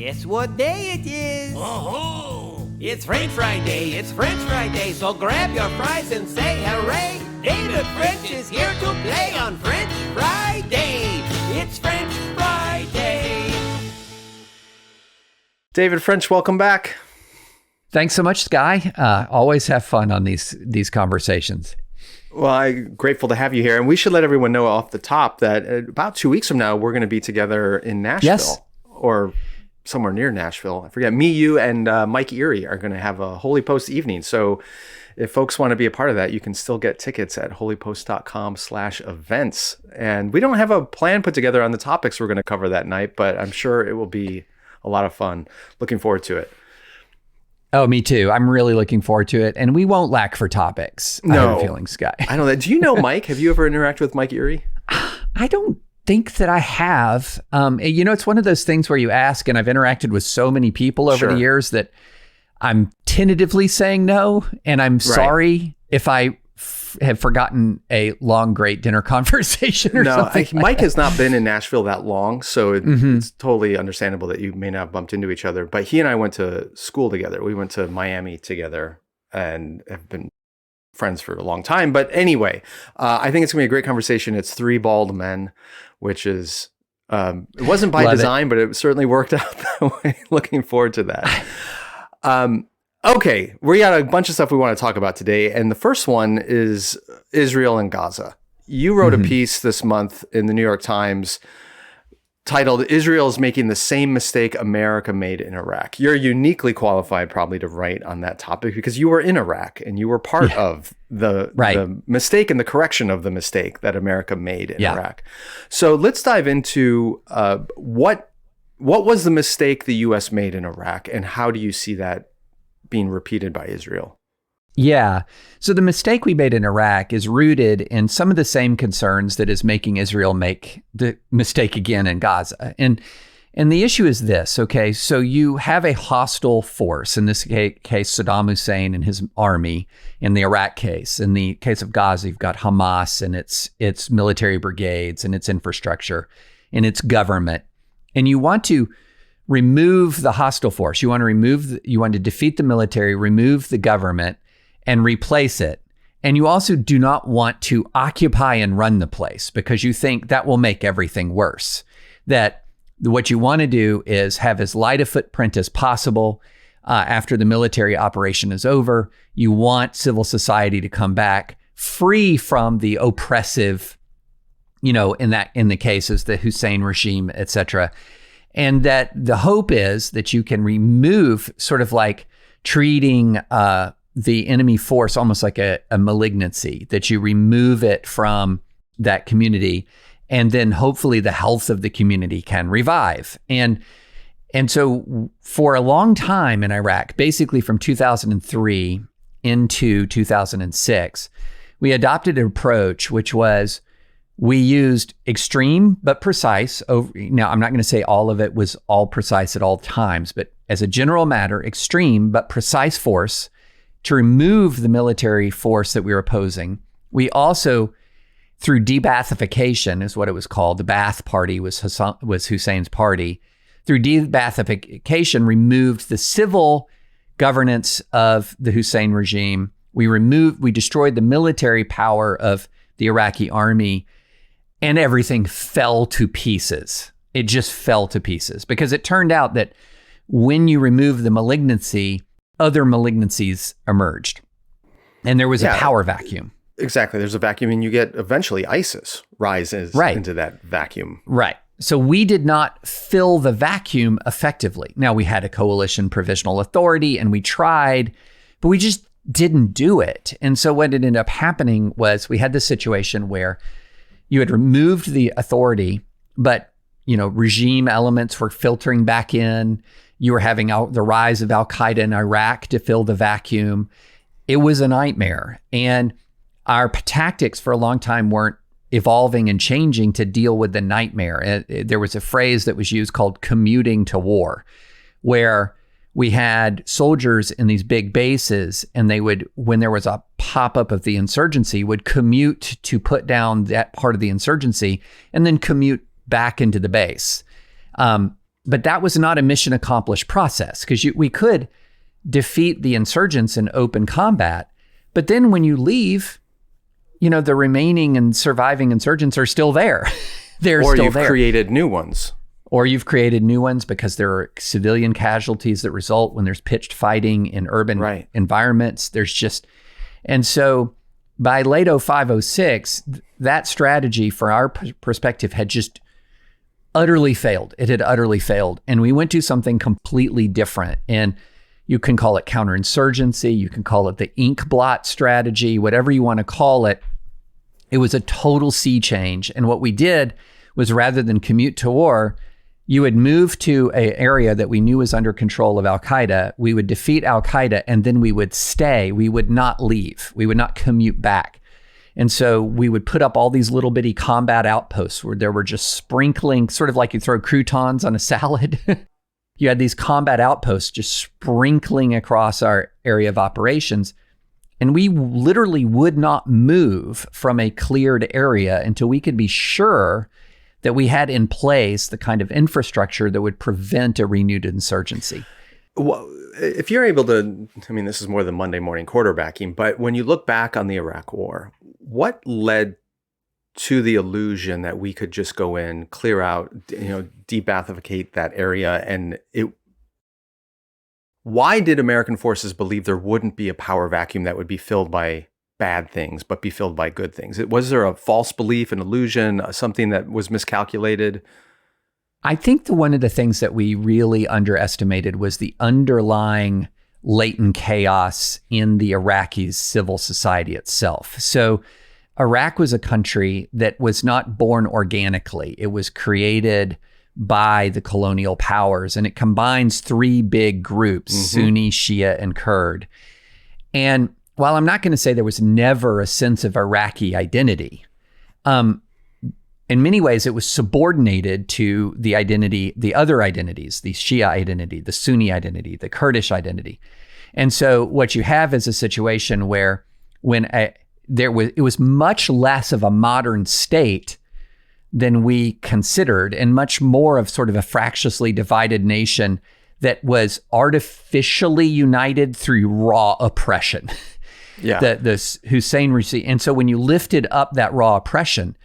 Guess what day it is? Oh, It's French Fry Day, it's French Fry Day, so grab your fries and say hooray! David French is here to play on French Fry Day. It's French Fry Day. David French, welcome back. Thanks so much, Skye. Always have fun on these conversations. Well, I'm grateful to have you here. And we should let everyone know off the top that about 2 weeks from now, we're going to be together in Nashville. Yes. Or somewhere near Nashville. I forget. Me, you, and Mike Erie are going to have a Holy Post evening. So if folks want to be a part of that, you can still get tickets at holypost.com/events. And we don't have a plan put together on the topics we're going to cover that night, but I'm sure it will be a lot of fun. Looking forward to it. Oh, me too. I'm really looking forward to it. And we won't lack for topics. No. I have a feeling, Skye. I know that. Do you know Mike? Have you ever interacted with Mike Erie? I don't think that I have. It's one of those things where you ask, and I've interacted with so many people over Sure. the years that I'm tentatively saying no. And I'm sorry if I have forgotten a long, great dinner conversation or something. Mike has not been in Nashville that long, so it's totally understandable that you may not have bumped into each other. But he and I went to school together. We went to Miami together and have been friends for a long time. But anyway, I think it's going to be a great conversation. It's three bald men, which is, it wasn't by design, but it certainly worked out that way. Looking forward to that. Okay, we got a bunch of stuff we want to talk about today. And the first one is Israel and Gaza. You wrote a piece this month in the New York Times titled, "Israel is making the same mistake America made in Iraq." You're uniquely qualified probably to write on that topic because you were in Iraq and you were part of the mistake and the correction of the mistake that America made in Iraq. So let's dive into what was the mistake the U.S. made in Iraq, and how do you see that being repeated by Israel? Yeah. So the mistake we made in Iraq is rooted in some of the same concerns that is making Israel make the mistake again in Gaza. And the issue is this, okay? So you have a hostile force, in this case, Saddam Hussein and his army. In the Iraq case, in the case of Gaza, you've got Hamas and its military brigades and its infrastructure and its government. And you want to remove the hostile force. You want to defeat the military, remove the government, and replace it. And you also do not want to occupy and run the place because you think that will make everything worse. That what you want to do is have as light a footprint as possible after the military operation is over. You want civil society to come back free from the oppressive, in the cases, the Hussein regime, et cetera. And that the hope is that you can remove, sort of like treating the enemy force almost like a malignancy, that you remove it from that community, and then hopefully the health of the community can revive. And so for a long time in Iraq, basically from 2003 into 2006, we adopted an approach which was, we used extreme but precise. Now, I'm not going to say all of it was all precise at all times, but as a general matter, extreme but precise force to remove the military force that we were opposing. We also, through de-Baathification is what it was called. The Ba'ath Party was Hussein's party. Through de-Baathification, removed the civil governance of the Hussein regime. We destroyed the military power of the Iraqi army. And everything fell to pieces. It just fell to pieces because it turned out that when you remove the malignancy, other malignancies emerged. And there was a power vacuum. Exactly. There's a vacuum, and you get eventually ISIS rises into that vacuum. Right. So we did not fill the vacuum effectively. Now, we had a coalition provisional authority and we tried, but we just didn't do it. And so what ended up happening was we had this situation where you had removed the authority, but regime elements were filtering back in. You were having the rise of Al-Qaeda in Iraq to fill the vacuum. It was a nightmare. And our tactics for a long time weren't evolving and changing to deal with the nightmare. There was a phrase that was used called commuting to war, where we had soldiers in these big bases, and they would, when there was a pop-up of the insurgency, would commute to put down that part of the insurgency and then commute back into the base. But that was not a mission accomplished process, because we could defeat the insurgents in open combat. But then when you leave, the remaining and surviving insurgents are still there. They're or still you've there. created new ones. Or you've created new ones because there are civilian casualties that result when there's pitched fighting in urban environments. And so by late 0506, that strategy for our perspective had just utterly failed. It had utterly failed. And we went to something completely different. And you can call it counterinsurgency. You can call it the ink blot strategy, whatever you want to call it. It was a total sea change. And what we did was, rather than commute to war, you would move to an area that we knew was under control of Al-Qaeda. We would defeat Al-Qaeda, and then we would stay. We would not leave. We would not commute back. And so we would put up all these little bitty combat outposts where there were just sprinkling, sort of like you throw croutons on a salad. You had these combat outposts just sprinkling across our area of operations. And we literally would not move from a cleared area until we could be sure that we had in place the kind of infrastructure that would prevent a renewed insurgency. Well, if you're able to, this is more than Monday morning quarterbacking, but when you look back on the Iraq War, what led to the illusion that we could just go in, clear out, de-Ba'athify that area, and why did American forces believe there wouldn't be a power vacuum that would be filled by bad things, but be filled by good things? Was there a false belief, an illusion, something that was miscalculated? I think one of the things that we really underestimated was the underlying latent chaos in the Iraqi civil society itself. So Iraq was a country that was not born organically. It was created by the colonial powers, and it combines three big groups, Sunni, Shia, and Kurd. And while I'm not going to say there was never a sense of Iraqi identity, in many ways it was subordinated to the identity, the other identities, the Shia identity, the Sunni identity, the Kurdish identity. And so what you have is a situation where it was much less of a modern state than we considered, and much more of sort of a fractiously divided nation that was artificially united through raw oppression. Yeah. The Hussein regime. And so when you lifted up that raw oppression,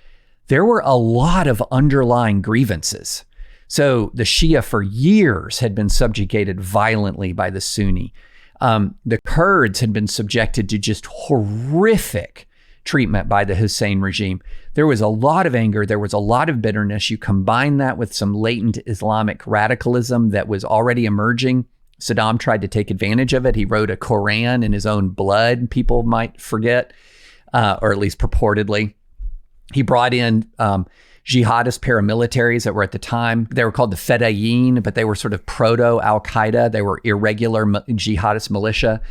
there were a lot of underlying grievances. So the Shia for years had been subjugated violently by the Sunni. The Kurds had been subjected to just horrific treatment by the Hussein regime. There was a lot of anger. There was a lot of bitterness. You combine that with some latent Islamic radicalism that was already emerging. Saddam tried to take advantage of it. He wrote a Koran in his own blood, people might forget, or at least purportedly. He brought in jihadist paramilitaries that were at the time, they were called the Fedayeen, but they were sort of proto-Al-Qaeda. They were irregular jihadist militia.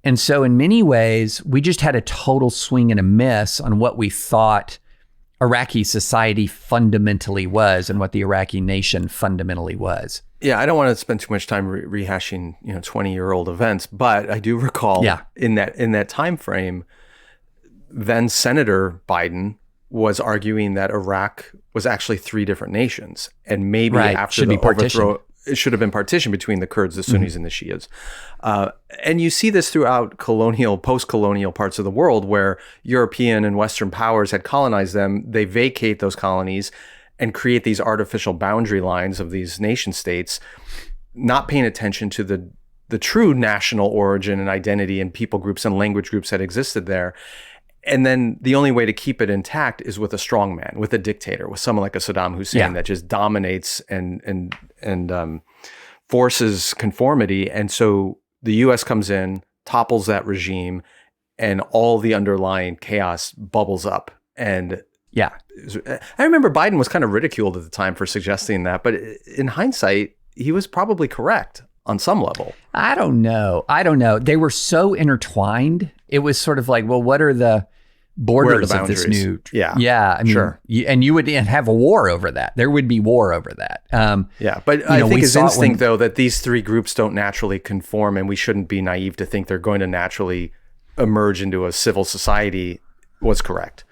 And so in many ways, we just had a total swing and a miss on what we thought Iraqi society fundamentally was and what the Iraqi nation fundamentally was. Yeah, I don't want to spend too much time rehashing 20-year-old events, but I do recall in that time frame, then Senator Biden was arguing that Iraq was actually three different nations, and maybe after the overthrow, it should have been partitioned between the Kurds, the Sunnis, and the Shias. And you see this throughout post-colonial parts of the world where European and Western powers had colonized them. They vacate those colonies and create these artificial boundary lines of these nation states, not paying attention to the true national origin and identity and people groups and language groups that existed there. And then the only way to keep it intact is with a strongman, with a dictator, with someone like a Saddam Hussein that just dominates and forces conformity. And so the U.S. comes in, topples that regime, and all the underlying chaos bubbles up. And I remember Biden was kind of ridiculed at the time for suggesting that, but in hindsight, he was probably correct on some level. I don't know. They were so intertwined. It was sort of like, well, what are the borders of this new? Yeah. I mean, sure. And you would have a war over that. There would be war over that. But I think his instinct, though, that these three groups don't naturally conform, and we shouldn't be naive to think they're going to naturally emerge into a civil society, was correct.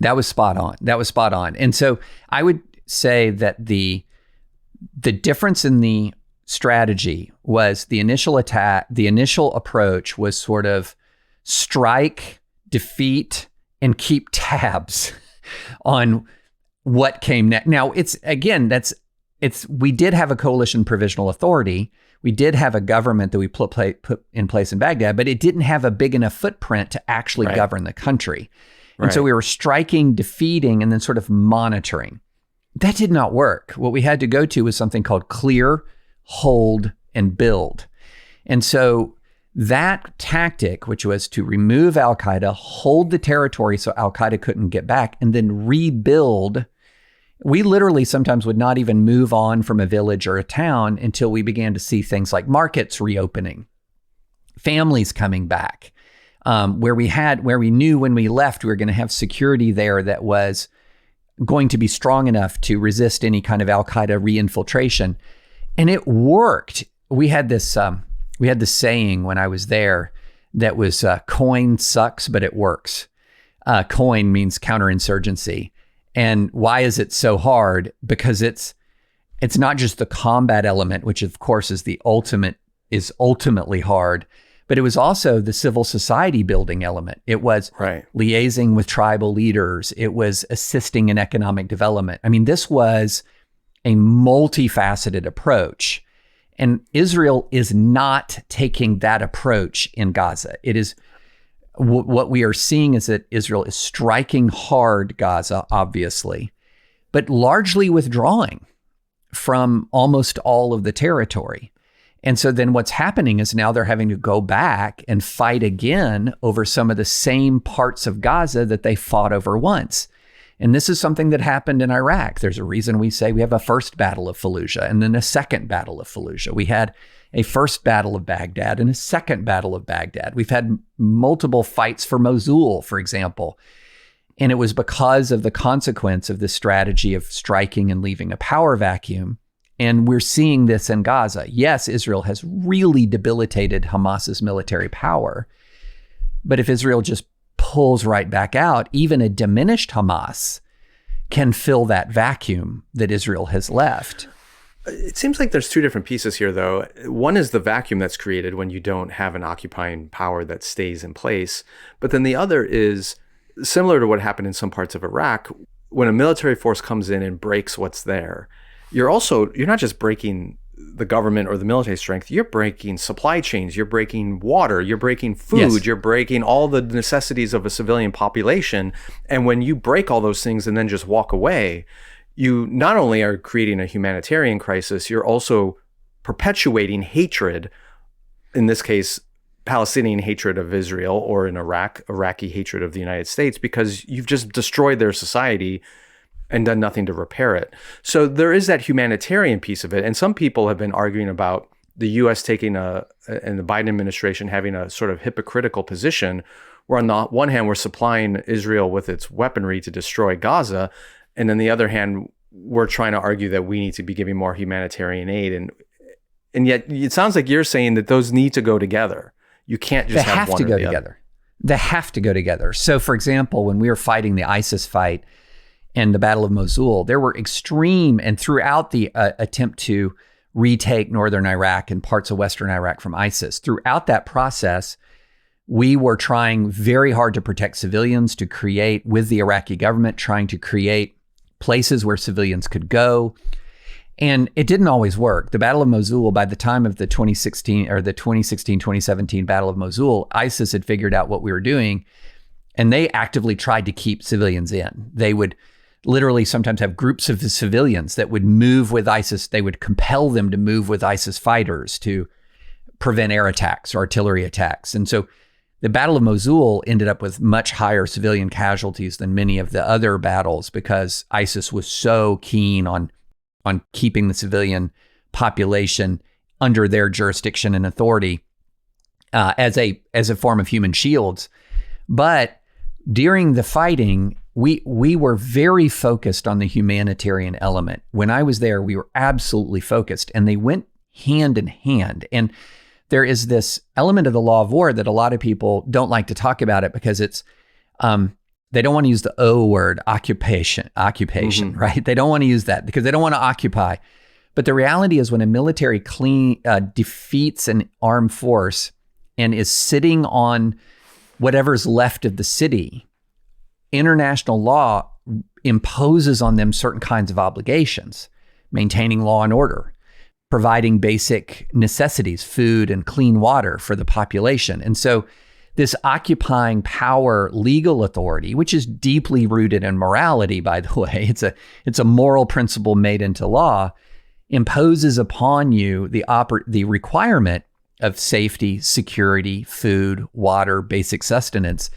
That was spot on. And so I would say that the The difference in the strategy was the initial attack, the initial approach was sort of strike, defeat, and keep tabs on what came next. Now, we did have a coalition provisional authority. We did have a government that we put in place in Baghdad, but it didn't have a big enough footprint to actually govern the country. And so we were striking, defeating, and then sort of monitoring. That did not work. What we had to go to was something called clear, hold, and build. And so that tactic, which was to remove al-Qaeda, hold the territory so al-Qaeda couldn't get back, and then rebuild. We literally sometimes would not even move on from a village or a town until we began to see things like markets reopening, families coming back, where we knew when we left we were going to have security there that was going to be strong enough to resist any kind of al-Qaeda reinfiltration. And it worked. We had this saying when I was there that was coin sucks, but it works. Coin means counterinsurgency. And why is it so hard? Because it's not just the combat element, which of course is ultimately hard, but it was also the civil society building element. It was liaising with tribal leaders. It was assisting in economic development. I mean, this was a multifaceted approach. And Israel is not taking that approach in Gaza. It is what we are seeing is that Israel is striking hard Gaza, obviously, but largely withdrawing from almost all of the territory. And so then what's happening is now they're having to go back and fight again over some of the same parts of Gaza that they fought over once. And this is something that happened in Iraq. There's a reason we say we have a first battle of Fallujah and then a second battle of Fallujah. We had a first battle of Baghdad and a second battle of Baghdad. We've had multiple fights for Mosul, for example. And it was because of the consequence of the strategy of striking and leaving a power vacuum. And we're seeing this in Gaza. Yes, Israel has really debilitated Hamas's military power. But if Israel just pulls right back out, even a diminished Hamas can fill that vacuum that Israel has left. It seems like there's two different pieces here, though. One is the vacuum that's created when you don't have an occupying power that stays in place. But then the other is similar to what happened in some parts of Iraq. When a military force comes in and breaks what's there, you're not just breaking the government or the military strength, you're breaking supply chains, you're breaking water, you're breaking food, you're breaking all the necessities of a civilian population. And when you break all those things and then just walk away, you not only are creating a humanitarian crisis, you're also perpetuating hatred, in this case, Palestinian hatred of Israel, or in Iraq, Iraqi hatred of the United States, because you've just destroyed their society and done nothing to repair it. So there is that humanitarian piece of it. And some people have been arguing about the U.S. and the Biden administration having a sort of hypocritical position, where on the one hand, we're supplying Israel with its weaponry to destroy Gaza, and on the other hand, we're trying to argue that we need to be giving more humanitarian aid. And yet it sounds like you're saying that those need to go together. You can't just have one or the other. They have to go together. So for example, when we were fighting the ISIS fight and the Battle of Mosul, there were extreme, and throughout the attempt to retake northern Iraq and parts of western Iraq from ISIS, throughout that process, we were trying very hard to protect civilians, to create, with the Iraqi government, trying to create places where civilians could go. And it didn't always work. The Battle of Mosul, by the time of the 2016-2017 Battle of Mosul, ISIS had figured out what we were doing, and they actively tried to keep civilians in. They would literally sometimes have groups of civilians that would move with ISIS. They would compel them to move with ISIS fighters to prevent air attacks or artillery attacks. And so the Battle of Mosul ended up with much higher civilian casualties than many of the other battles, because ISIS was so keen on keeping the civilian population under their jurisdiction and authority as a form of human shields. But during the fighting, we were very focused on the humanitarian element. When I was there, we were absolutely focused, and they went hand in hand. And there is this element of the law of war that a lot of people don't like to talk about it, because it's they don't want to use the O word, occupation, right? They don't want to use that because they don't want to occupy. But the reality is when a military defeats an armed force and is sitting on whatever's left of the city, international law imposes on them certain kinds of obligations, maintaining law and order, providing basic necessities, food and clean water for the population. And so this occupying power legal authority, which is deeply rooted in morality, by the way, it's a moral principle made into law, imposes upon you the requirement of safety, security, food, water, basic sustenance.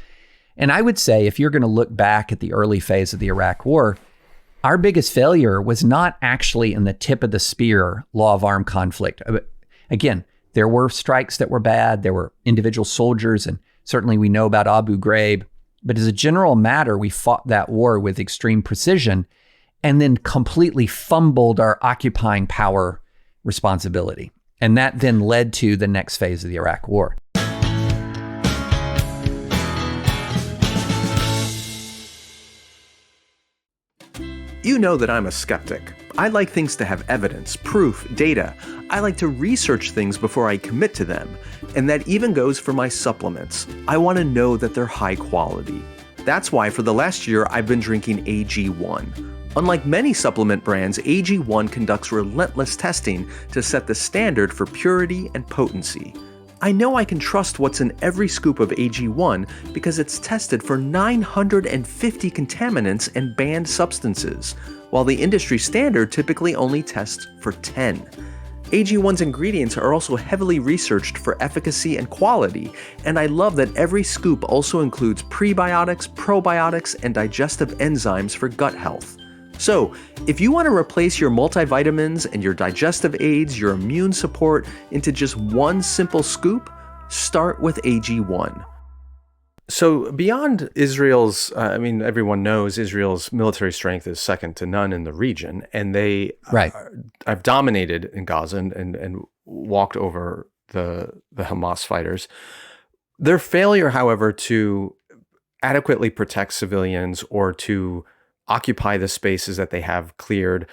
And I would say if you're going to look back at the early phase of the Iraq War, our biggest failure was not actually in the tip of the spear law of armed conflict. Again, there were strikes that were bad. There were individual soldiers, and certainly we know about Abu Ghraib. But as a general matter, we fought that war with extreme precision and then completely fumbled our occupying power responsibility. And that then led to the next phase of the Iraq War. You know that I'm a skeptic. I like things to have evidence, proof, data. I like to research things before I commit to them. And that even goes for my supplements. I want to know that they're high quality. That's why for the last year I've been drinking AG1. Unlike many supplement brands, AG1 conducts relentless testing to set the standard for purity and potency. I know I can trust what's in every scoop of AG1 because it's tested for 950 contaminants and banned substances, while the industry standard typically only tests for 10. AG1's ingredients are also heavily researched for efficacy and quality, and I love that every scoop also includes prebiotics, probiotics, and digestive enzymes for gut health. So, if you want to replace your multivitamins and your digestive aids, your immune support into just one simple scoop, start with AG1. So beyond Israel's, everyone knows Israel's military strength is second to none in the region, and they have dominated in Gaza and walked over the Hamas fighters. Their failure, however, to adequately protect civilians or to occupy the spaces that they have cleared,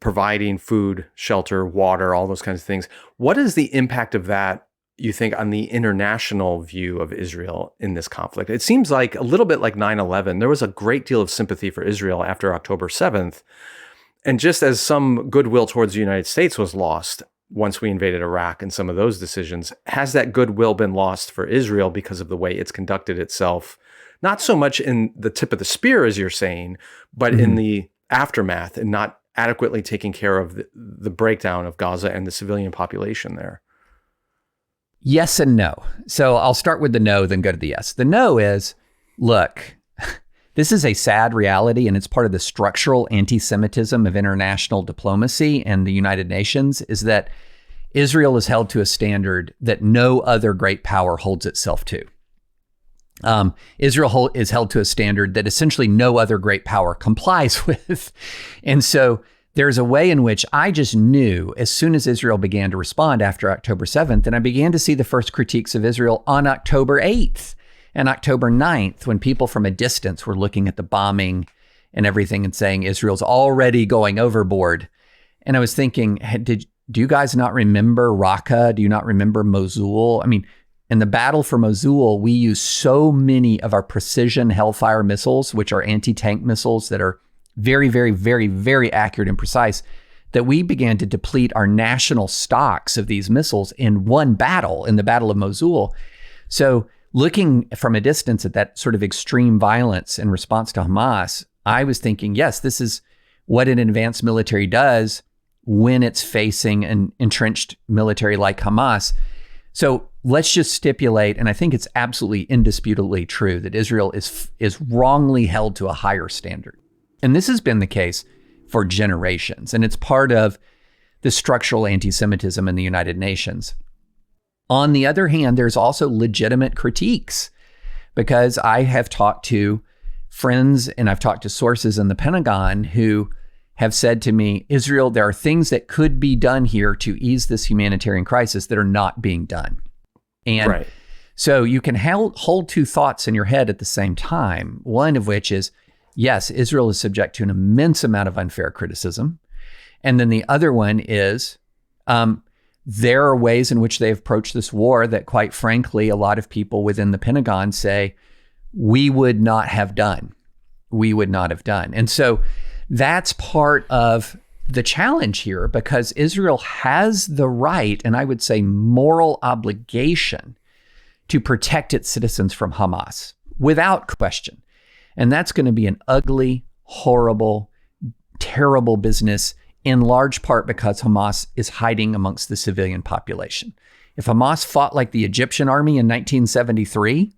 providing food, shelter, water, all those kinds of things. What is the impact of that, you think, on the international view of Israel in this conflict? It seems like a little bit like 9/11. There was a great deal of sympathy for Israel after October 7th. And just as some goodwill towards the United States was lost once we invaded Iraq and some of those decisions, has that goodwill been lost for Israel because of the way it's conducted itself? Not so much in the tip of the spear, as you're saying, but in the aftermath and not adequately taking care of the breakdown of Gaza and the civilian population there. Yes and no. So I'll start with the no, then go to the yes. The no is, look, this is a sad reality, and it's part of the structural anti-Semitism of international diplomacy and the United Nations, is that Israel is held to a standard that no other great power holds itself to. Israel is held to a standard that essentially no other great power complies with. And so there's a way in which I just knew as soon as Israel began to respond after October 7th, and I began to see the first critiques of Israel on October 8th and October 9th, when people from a distance were looking at the bombing and everything and saying Israel's already going overboard. And I was thinking, do you guys not remember Raqqa? Do you not remember Mosul? I mean, in the battle for Mosul, we used so many of our precision Hellfire missiles, which are anti-tank missiles that are very, very, very, very accurate and precise, that we began to deplete our national stocks of these missiles in one battle, in the Battle of Mosul. So looking from a distance at that sort of extreme violence in response to Hamas, I was thinking, yes, this is what an advanced military does when it's facing an entrenched military like Hamas. So let's just stipulate, and I think it's absolutely indisputably true, that Israel is wrongly held to a higher standard. And this has been the case for generations, and it's part of the structural anti-Semitism in the United Nations. On the other hand, there's also legitimate critiques, because I have talked to friends and I've talked to sources in the Pentagon who have said to me, Israel, there are things that could be done here to ease this humanitarian crisis that are not being done. And so you can hold two thoughts in your head at the same time, one of which is, yes, Israel is subject to an immense amount of unfair criticism. And then the other one is there are ways in which they approach this war that, quite frankly, a lot of people within the Pentagon say, we would not have done. We would not have done. And so that's part of the challenge here, because Israel has the right, and I would say moral obligation, to protect its citizens from Hamas, without question. And that's going to be an ugly, horrible, terrible business, in large part because Hamas is hiding amongst the civilian population. If Hamas fought like the Egyptian army in 1973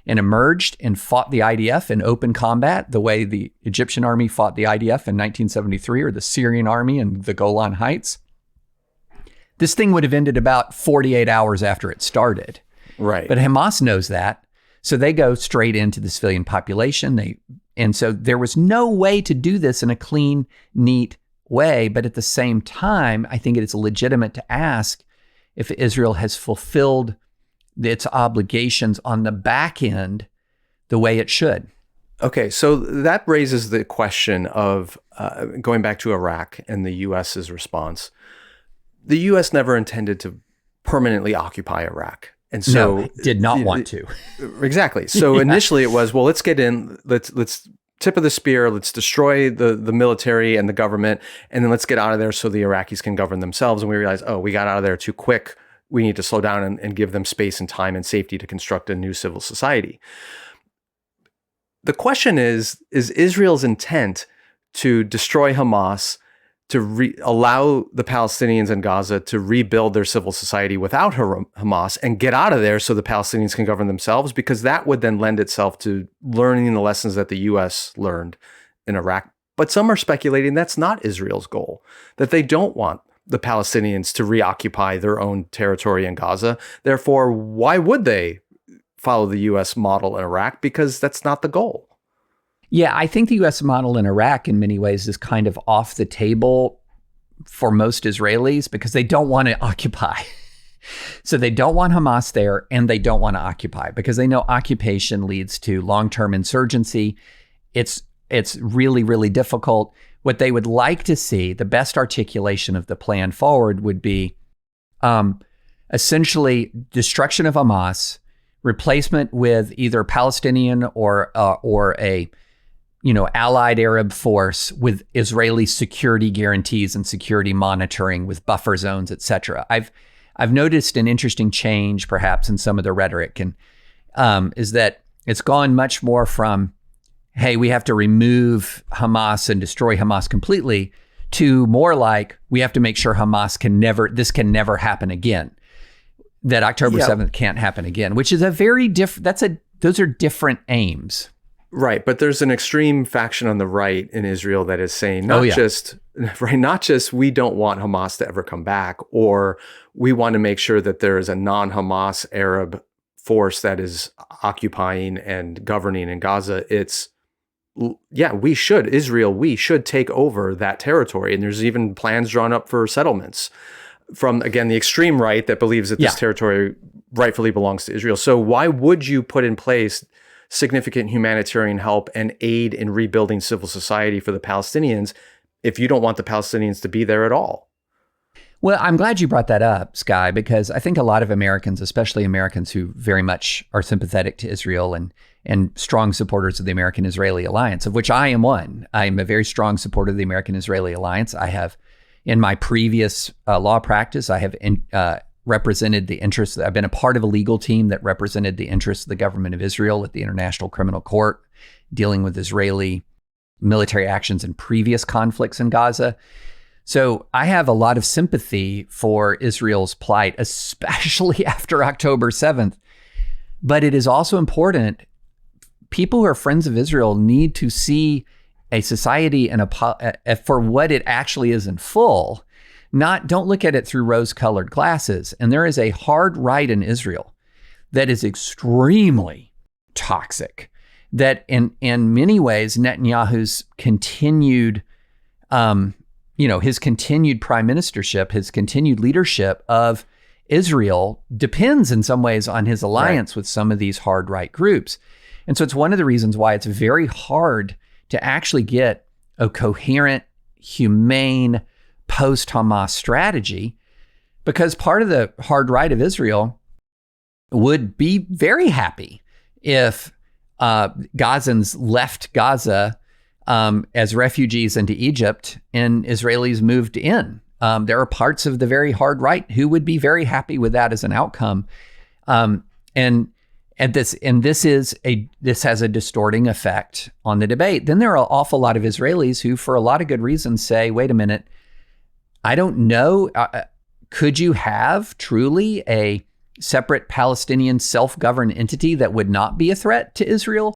and emerged and fought the IDF in open combat, the way the Egyptian army fought the IDF in 1973, or the Syrian army in the Golan Heights, this thing would have ended about 48 hours after it started. Right. But Hamas knows that. So they go straight into the civilian population. And so there was no way to do this in a clean, neat way. But at the same time, I think it is legitimate to ask if Israel has fulfilled its obligations on the back end the way it should. Okay, so that raises the question of going back to Iraq and the U.S.'s response. The U.S. never intended to permanently occupy Iraq. And so no, did not want to. Exactly. So initially it was, well, let's get in, let's tip of the spear, let's destroy the military and the government, and then let's get out of there so the Iraqis can govern themselves. And we realized, oh, we got out of there too quick. We need to slow down and give them space and time and safety to construct a new civil society. The question is Israel's intent to destroy Hamas, to allow the Palestinians in Gaza to rebuild their civil society without Hamas and get out of there so the Palestinians can govern themselves? Because that would then lend itself to learning the lessons that the U.S. learned in Iraq. But some are speculating that's not Israel's goal, that they don't want the Palestinians to reoccupy their own territory in Gaza. Therefore, why would they follow the U.S. model in Iraq? Because that's not the goal. Yeah, I think the U.S. model in Iraq in many ways is kind of off the table for most Israelis because they don't want to occupy. So they don't want Hamas there, and they don't want to occupy because they know occupation leads to long-term insurgency. It's really, really difficult. What they would like to see, the best articulation of the plan forward would be essentially destruction of Hamas, replacement with either Palestinian or a allied Arab force with Israeli security guarantees and security monitoring with buffer zones, et cetera. I've noticed an interesting change perhaps in some of the rhetoric, and is that it's gone much more from, hey, we have to remove Hamas and destroy Hamas completely, to more like we have to make sure this can never happen again. That October 7th can't happen again, which is a very different, those are different aims. Right, but there's an extreme faction on the right in Israel that is saying not just we don't want Hamas to ever come back, or we want to make sure that there is a non-Hamas Arab force that is occupying and governing in Gaza. It's we should take over that territory, and there's even plans drawn up for settlements from, again, the extreme right that believes that this territory rightfully belongs to Israel. So why would you put in place significant humanitarian help and aid in rebuilding civil society for the Palestinians if you don't want the Palestinians to be there at all? Well, I'm glad you brought that up, Skye, because I think a lot of Americans, especially Americans who very much are sympathetic to Israel and strong supporters of the American-Israeli alliance, of which I am one. I am a very strong supporter of the American-Israeli alliance. I have, in my previous law practice, I have represented the interests. I've been a part of a legal team that represented the interests of the government of Israel at the International Criminal Court, dealing with Israeli military actions in previous conflicts in Gaza. So I have a lot of sympathy for Israel's plight, especially after October 7th. But it is also important. People who are friends of Israel need to see a society and for what it actually is in full. Don't look at it through rose-colored glasses. And there is a hard right in Israel that is extremely toxic, that in many ways, Netanyahu's continued, his continued prime ministership, his continued leadership of Israel depends in some ways on his alliance with some of these hard right groups. And so it's one of the reasons why it's very hard to actually get a coherent, humane, post-Hamas strategy, because part of the hard right of Israel would be very happy if Gazans left Gaza as refugees into Egypt and Israelis moved in. There are parts of the very hard right who would be very happy with that as an outcome. This has a distorting effect on the debate. Then there are an awful lot of Israelis who, for a lot of good reasons, say, wait a minute, I don't know. Could you have truly a separate Palestinian self-governed entity that would not be a threat to Israel?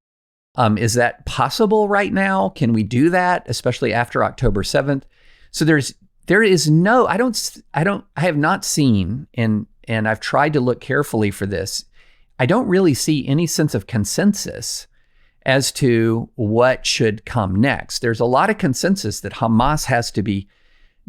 Is that possible right now? Can we do that, especially after October 7th? So there is no, I have not seen, and I've tried to look carefully for this. I don't really see any sense of consensus as to what should come next. There's a lot of consensus that Hamas has to be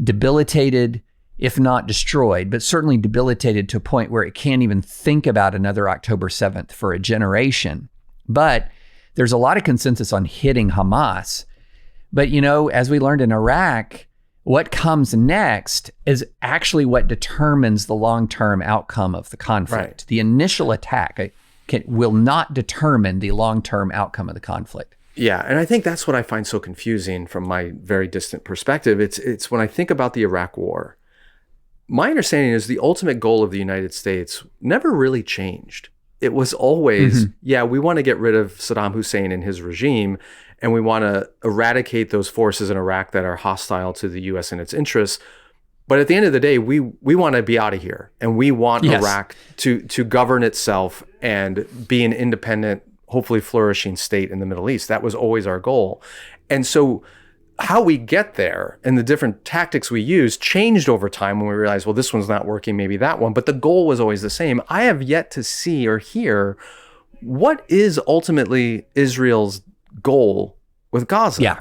debilitated, if not destroyed, but certainly debilitated to a point where it can't even think about another October 7th for a generation. But there's a lot of consensus on hitting Hamas. But, as we learned in Iraq, what comes next is actually what determines the long-term outcome of the conflict. Right. The initial attack will not determine the long-term outcome of the conflict. Yeah, and I think that's what I find so confusing from my very distant perspective. It's when I think about the Iraq War, my understanding is the ultimate goal of the United States never really changed. It was always, we want to get rid of Saddam Hussein and his regime, and we want to eradicate those forces in Iraq that are hostile to the U.S. and its interests. But at the end of the day, we want to be out of here, and we want Iraq to govern itself and be an independent, hopefully flourishing state in the Middle East. That was always our goal. And so how we get there and the different tactics we use changed over time when we realized, well, this one's not working, maybe that one. But the goal was always the same. I have yet to see or hear what is ultimately Israel's goal with Gaza. Yeah.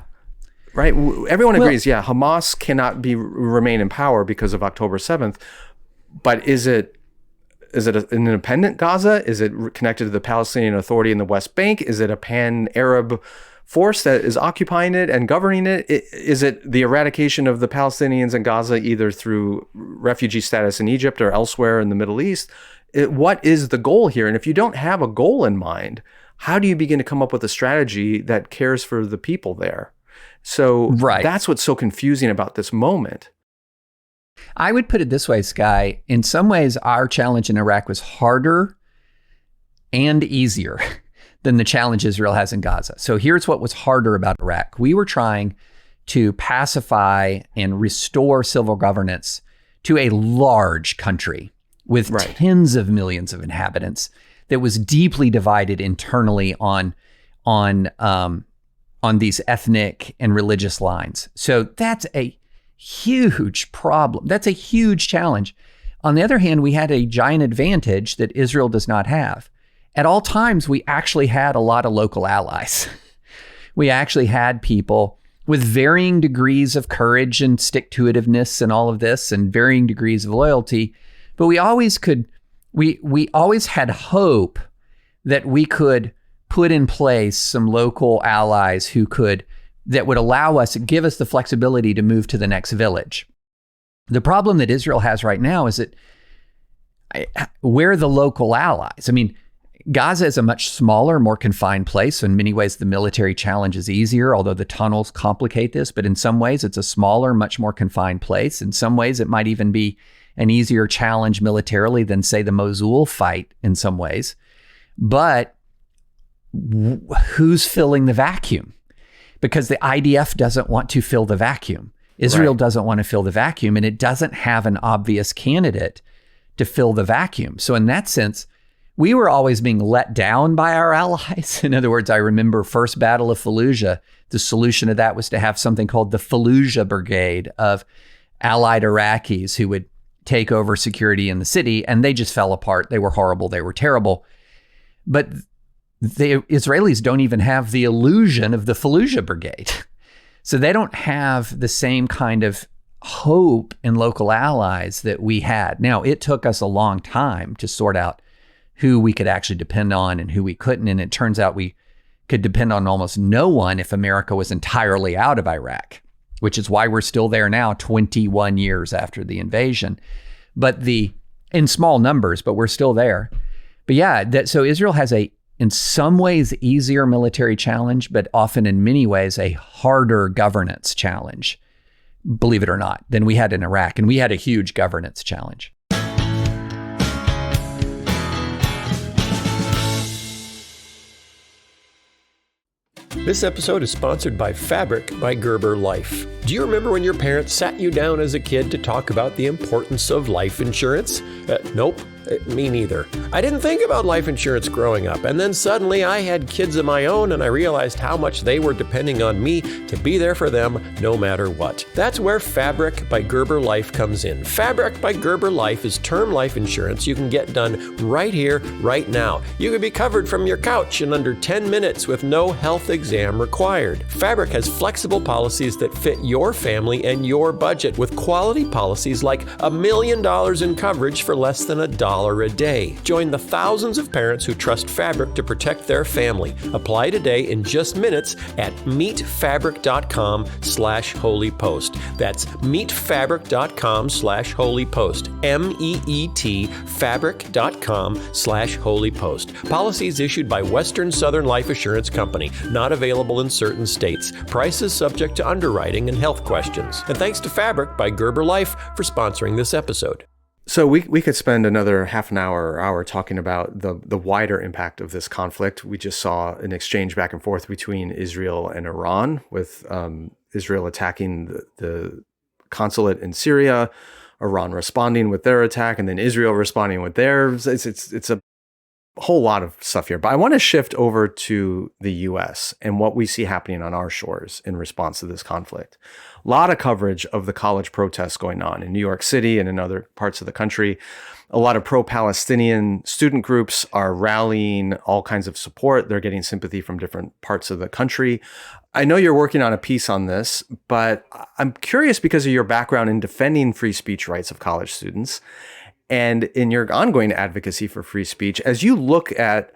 Right? Everyone agrees, Hamas cannot remain in power because of October 7th. But is it an independent Gaza? Is it connected to the Palestinian Authority in the West Bank? Is it a pan-Arab force that is occupying it and governing it? Is it the eradication of the Palestinians in Gaza either through refugee status in Egypt or elsewhere in the Middle East? What is the goal here? And if you don't have a goal in mind, how do you begin to come up with a strategy that cares for the people there? So that's what's so confusing about this moment. I would put it this way, Skye. In some ways, our challenge in Iraq was harder and easier than the challenge Israel has in Gaza. So here's what was harder about Iraq. We were trying to pacify and restore civil governance to a large country with tens of millions of inhabitants that was deeply divided internally on these ethnic and religious lines. So that's a huge problem. That's a huge challenge. On the other hand, we had a giant advantage that Israel does not have. At all times, we actually had a lot of local allies. We actually had people with varying degrees of courage and stick-to-itiveness and all of this and varying degrees of loyalty. But we always had hope that we could put in place some local allies that would allow us, give us the flexibility to move to the next village. The problem that Israel has right now is that where are the local allies? I mean, Gaza is a much smaller, more confined place. So in many ways, the military challenge is easier, although the tunnels complicate this. But in some ways, it's a smaller, much more confined place. In some ways, it might even be an easier challenge militarily than, say, the Mosul fight in some ways. But who's filling the vacuum? Because the IDF doesn't want to fill the vacuum. Israel doesn't want to fill the vacuum, and it doesn't have an obvious candidate to fill the vacuum. So in that sense, we were always being let down by our allies. In other words, I remember First Battle of Fallujah. The solution to that was to have something called the Fallujah Brigade of allied Iraqis who would take over security in the city, and they just fell apart. They were horrible. They were terrible. But the Israelis don't even have the illusion of the Fallujah Brigade. So they don't have the same kind of hope in local allies that we had. Now, it took us a long time to sort out who we could actually depend on and who we couldn't. And it turns out we could depend on almost no one if America was entirely out of Iraq. which is why we're still there now, 21 years after the invasion. But in small numbers, but we're still there. But yeah, so Israel has in some ways, easier military challenge, but often in many ways, a harder governance challenge, believe it or not, than we had in Iraq. And we had a huge governance challenge. This episode is sponsored by Fabric by Gerber Life. Do you remember when your parents sat you down as a kid to talk about the importance of life insurance? Nope. Me neither. I didn't think about life insurance growing up, and then suddenly I had kids of my own and I realized how much they were depending on me to be there for them no matter what. That's where Fabric by Gerber Life comes in. Fabric by Gerber Life is term life insurance you can get done right here, right now. You can be covered from your couch in under 10 minutes with no health exam required. Fabric has flexible policies that fit your family and your budget with quality policies like $1 million in coverage for less than $1 a day. Join the thousands of parents who trust Fabric to protect their family. Apply today in just minutes at meetfabric.com/holypost. That's meetfabric.com/holypost. MEET fabric.com/holypost. Policies issued by Western Southern Life Assurance Company. Not available in certain states. Prices subject to underwriting and health questions. And thanks to Fabric by Gerber Life for sponsoring this episode. So we could spend another half an hour or hour talking about the wider impact of this conflict. We just saw an exchange back and forth between Israel and Iran, with Israel attacking the consulate in Syria, Iran responding with their attack, and then Israel responding with theirs. It's a whole lot of stuff here. But I want to shift over to the U.S. and what we see happening on our shores in response to this conflict. A lot of coverage of the college protests going on in New York City and in other parts of the country. A lot of pro-Palestinian student groups are rallying all kinds of support. They're getting sympathy from different parts of the country. I know you're working on a piece on this, but I'm curious because of your background in defending free speech rights of college students and in your ongoing advocacy for free speech. As you look at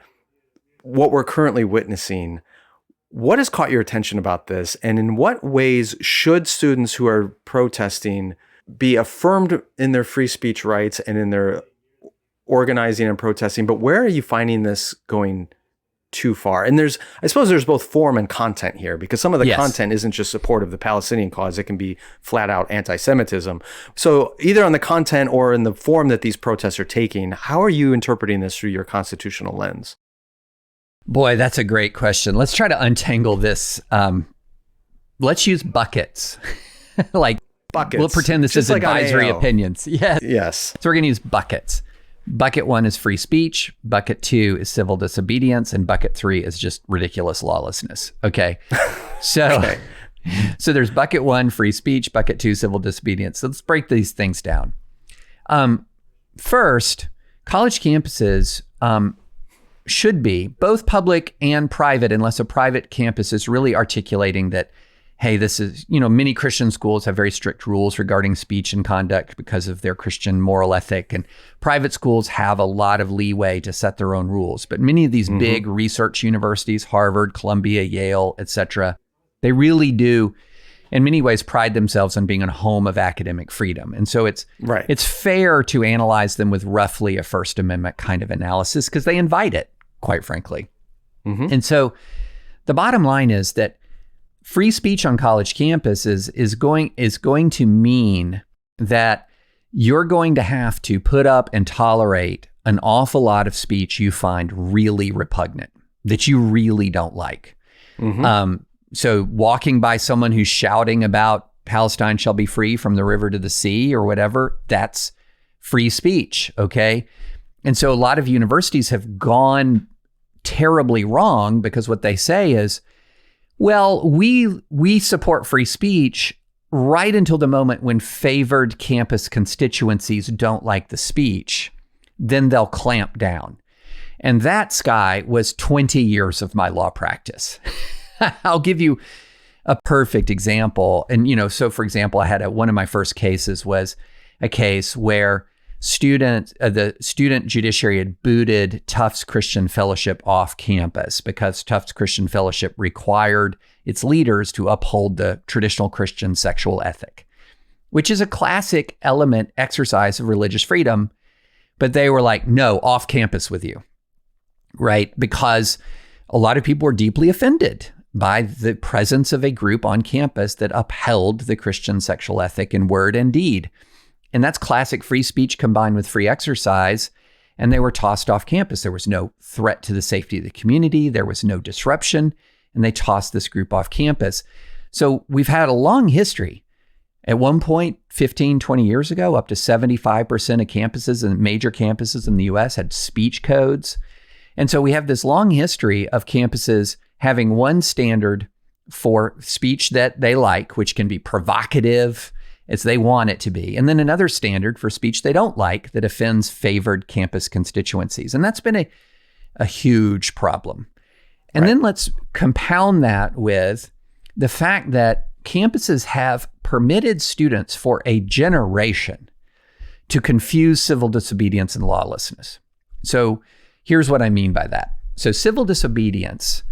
what we're currently witnessing, what has caught your attention about this? And in what ways should students who are protesting be affirmed in their free speech rights and in their organizing and protesting? But where are you finding this going too far? And I suppose there's both form and content here, because some of the content isn't just support of the Palestinian cause. It can be flat out anti-Semitism. So either on the content or in the form that these protests are taking, how are you interpreting this through your constitutional lens? Boy, that's a great question. Let's try to untangle this. Let's use buckets. Like buckets. We'll pretend this is like advisory opinions. Yes. So we're going to use buckets. Bucket 1 is free speech. Bucket 2 is civil disobedience. And bucket 3 is just ridiculous lawlessness. Okay. So, so there's bucket 1, free speech. Bucket 2, civil disobedience. So let's break these things down. First, college campuses should be both public and private, unless a private campus is really articulating that, hey, this is, many Christian schools have very strict rules regarding speech and conduct because of their Christian moral ethic. And private schools have a lot of leeway to set their own rules. But many of these big research universities, Harvard, Columbia, Yale, etc., they really do, in many ways, pride themselves on being a home of academic freedom. And so it's fair to analyze them with roughly a First Amendment kind of analysis because they invite it, quite frankly. And so the bottom line is that free speech on college campuses is going to mean that you're going to have to put up and tolerate an awful lot of speech you find really repugnant, that you really don't like. So walking by someone who's shouting about Palestine shall be free from the river to the sea or whatever, that's free speech, okay? And so a lot of universities have gone terribly wrong because what they say is, well, we support free speech right until the moment when favored campus constituencies don't like the speech, then they'll clamp down. And that, Skye, was 20 years of my law practice. I'll give you a perfect example. And, so for example, I had one of my first cases was a case where the student judiciary had booted Tufts Christian Fellowship off campus because Tufts Christian Fellowship required its leaders to uphold the traditional Christian sexual ethic, which is a classic exercise of religious freedom. But they were like, no, off campus with you, right? Because a lot of people were deeply offended by the presence of a group on campus that upheld the Christian sexual ethic in word and deed. And that's classic free speech combined with free exercise. And they were tossed off campus. There was no threat to the safety of the community. There was no disruption. And they tossed this group off campus. So we've had a long history. At one point, 15, 20 years ago, up to 75% of campuses and major campuses in the US had speech codes. And so we have this long history of campuses having one standard for speech that they like, which can be provocative as they want it to be, and then another standard for speech they don't like that offends favored campus constituencies. And that's been a huge problem. And then let's compound that with the fact that campuses have permitted students for a generation to confuse civil disobedience and lawlessness. So here's what I mean by that. So civil disobedience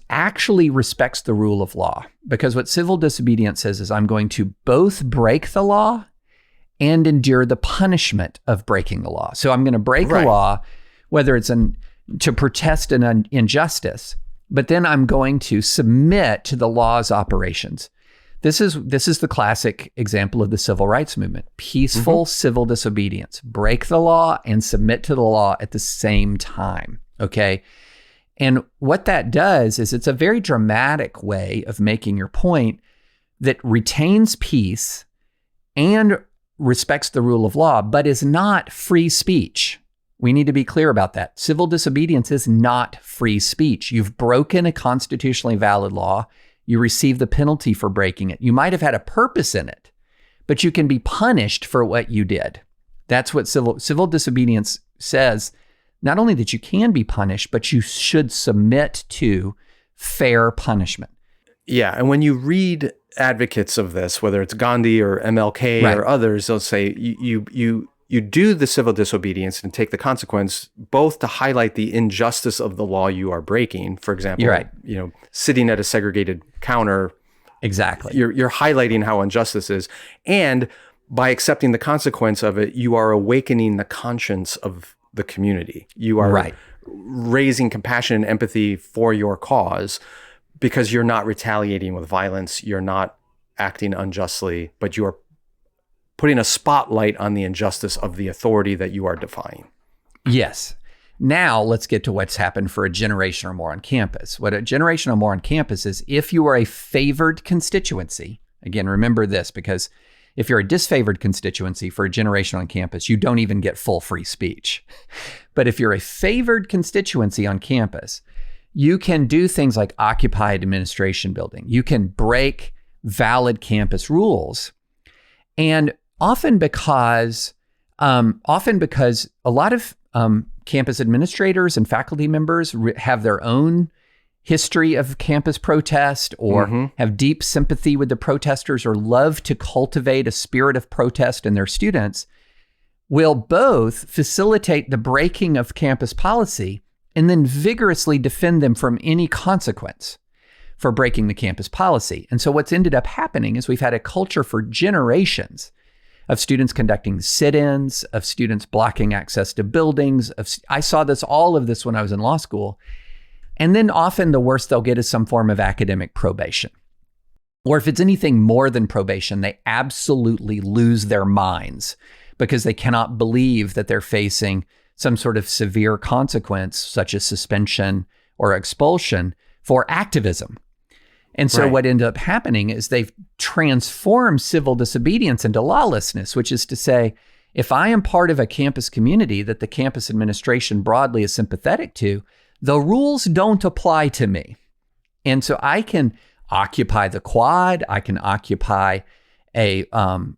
actually respects the rule of law, because what civil disobedience says is I'm going to both break the law and endure the punishment of breaking the law. So I'm going to break the law, whether it's to protest an injustice, but then I'm going to submit to the law's operations. This is the classic example of the civil rights movement: peaceful civil disobedience, break the law and submit to the law at the same time. Okay. And what that does is it's a very dramatic way of making your point that retains peace and respects the rule of law, but is not free speech. We need to be clear about that. Civil disobedience is not free speech. You've broken a constitutionally valid law. You receive the penalty for breaking it. You might have had a purpose in it, but you can be punished for what you did. That's what civil disobedience says. Not only that you can be punished, but you should submit to fair punishment. Yeah, and when you read advocates of this, whether it's Gandhi or MLK or others, they'll say you do the civil disobedience and take the consequence, both to highlight the injustice of the law you are breaking. For example, sitting at a segregated counter. Exactly. You're highlighting how unjust this is, and by accepting the consequence of it, you are awakening the conscience of the community. You are raising compassion and empathy for your cause, because you're not retaliating with violence. You're not acting unjustly, but you are putting a spotlight on the injustice of the authority that you are defying. Yes. Now let's get to what's happened for a generation or more on campus. What a generation or more on campus is, if you are a favored constituency, again, remember this, because if you're a disfavored constituency for a generation on campus, you don't even get full free speech. But if you're a favored constituency on campus, you can do things like occupy administration building. You can break valid campus rules. And often because a lot of campus administrators and faculty members have their own history of campus protest, or have deep sympathy with the protesters, or love to cultivate a spirit of protest in their students, will both facilitate the breaking of campus policy and then vigorously defend them from any consequence for breaking the campus policy. And so what's ended up happening is we've had a culture for generations of students conducting sit-ins, of students blocking access to buildings. I saw all of this when I was in law school. And then often the worst they'll get is some form of academic probation. Or if it's anything more than probation, they absolutely lose their minds because they cannot believe that they're facing some sort of severe consequence, such as suspension or expulsion, for activism. And so what ended up happening is they've transformed civil disobedience into lawlessness, which is to say, if I am part of a campus community that the campus administration broadly is sympathetic to, the rules don't apply to me. And so I can occupy the quad, I can occupy a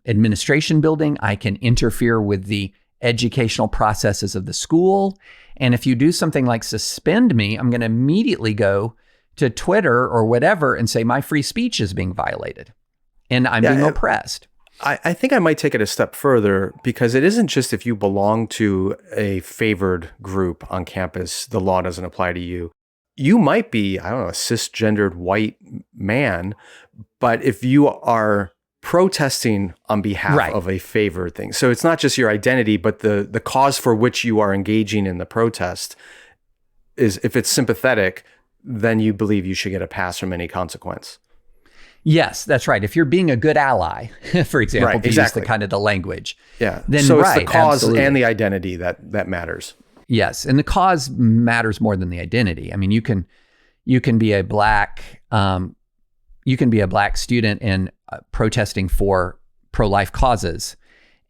administration building, I can interfere with the educational processes of the school. And if you do something like suspend me, I'm going to immediately go to Twitter or whatever and say my free speech is being violated and I'm being oppressed. I think I might take it a step further, because it isn't just if you belong to a favored group on campus, the law doesn't apply to you. You might be, I don't know, a cisgendered white man, but if you are protesting on behalf of a favored thing. So it's not just your identity, but the cause for which you are engaging in the protest is, if it's sympathetic, then you believe you should get a pass from any consequence. Yes, that's right. If you're being a good ally, for example, to use the kind of the language. Yeah. Then so it's the cause absolutely. and the identity that matters. Yes, and the cause matters more than the identity. I mean, you can be a black student and protesting for pro-life causes,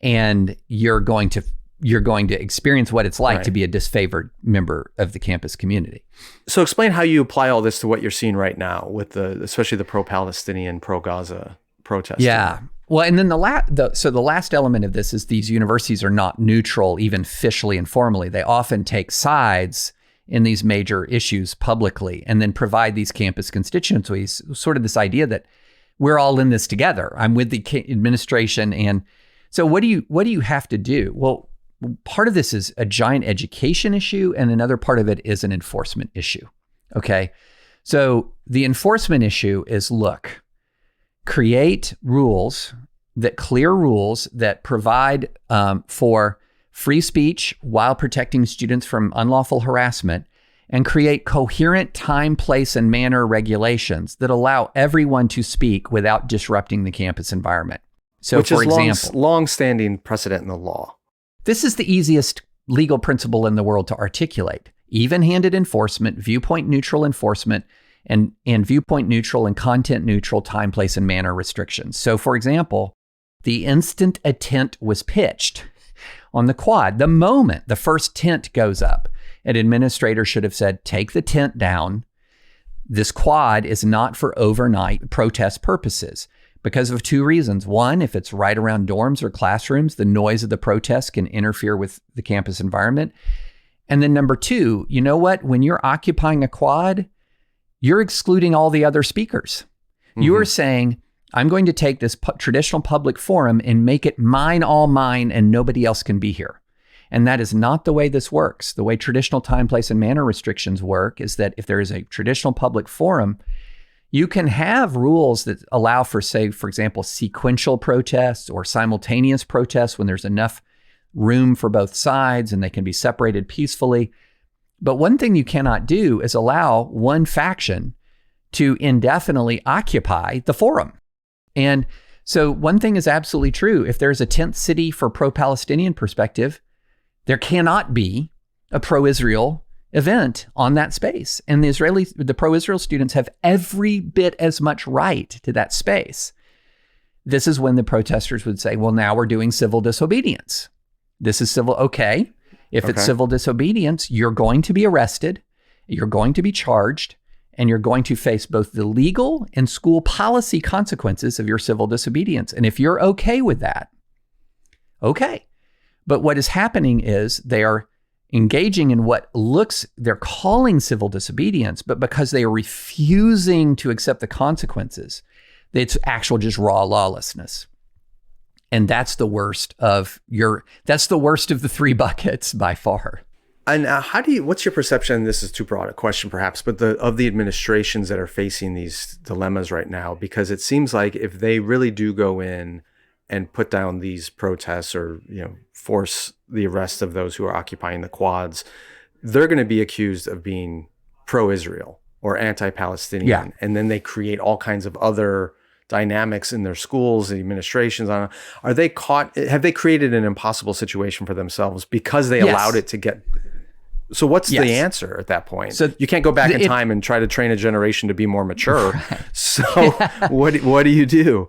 and you're going to experience what it's like to be a disfavored member of the campus community. So explain how you apply all this to what you're seeing right now with especially the pro-Palestinian, pro-Gaza protests. Yeah. Well, and then the last element of this is these universities are not neutral, even officially and formally. They often take sides in these major issues publicly, and then provide these campus constituencies, sort of this idea that we're all in this together. I'm with the administration. And so what do you have to do? Well, part of this is a giant education issue, and another part of it is an enforcement issue. Okay. So the enforcement issue is, look, create clear rules that provide for free speech while protecting students from unlawful harassment, and create coherent time, place, and manner regulations that allow everyone to speak without disrupting the campus environment. So, which for is example, long-standing precedent in the law. This is the easiest legal principle in the world to articulate. Even-handed enforcement, viewpoint-neutral enforcement, and viewpoint-neutral and content-neutral time, place, and manner restrictions. So, for example, the instant a tent was pitched on the quad, the moment the first tent goes up, an administrator should have said, take the tent down. This quad is not for overnight protest purposes, because of two reasons. One, if it's right around dorms or classrooms, the noise of the protest can interfere with the campus environment. And then number two, you know what? When you're occupying a quad, you're excluding all the other speakers. Mm-hmm. You are saying, I'm going to take this traditional public forum and make it mine, all mine, and nobody else can be here. And that is not the way this works. The way traditional time, place, and manner restrictions work is that if there is a traditional public forum, you can have rules that allow for, say, for example, sequential protests or simultaneous protests when there's enough room for both sides and they can be separated peacefully. But one thing you cannot do is allow one faction to indefinitely occupy the forum. And so one thing is absolutely true. If there's a tent city for pro-Palestinian perspective, there cannot be a pro-Israel event on that space. And the pro-Israel students have every bit as much right to that space. This is when the protesters would say, well, now we're doing civil disobedience. This is civil. Okay. If it's civil disobedience, you're going to be arrested, you're going to be charged, and you're going to face both the legal and school policy consequences of your civil disobedience. And if you're okay with that, okay. But what is happening is they are engaging in they're calling civil disobedience, but because they are refusing to accept the consequences, it's actual just raw lawlessness. And that's the worst of the three buckets by far. And what's your perception? This is too broad a question perhaps, but of the administrations that are facing these dilemmas right now, because it seems like if they really do go in and put down these protests or, force the arrest of those who are occupying the quads, they're going to be accused of being pro-Israel or anti-Palestinian. Yeah. And then they create all kinds of other dynamics in their schools, the administrations. Are they caught? Have they created an impossible situation for themselves because they allowed it to get? So what's the answer at that point? So you can't go back in time and try to train a generation to be more mature. Right. So what do you do?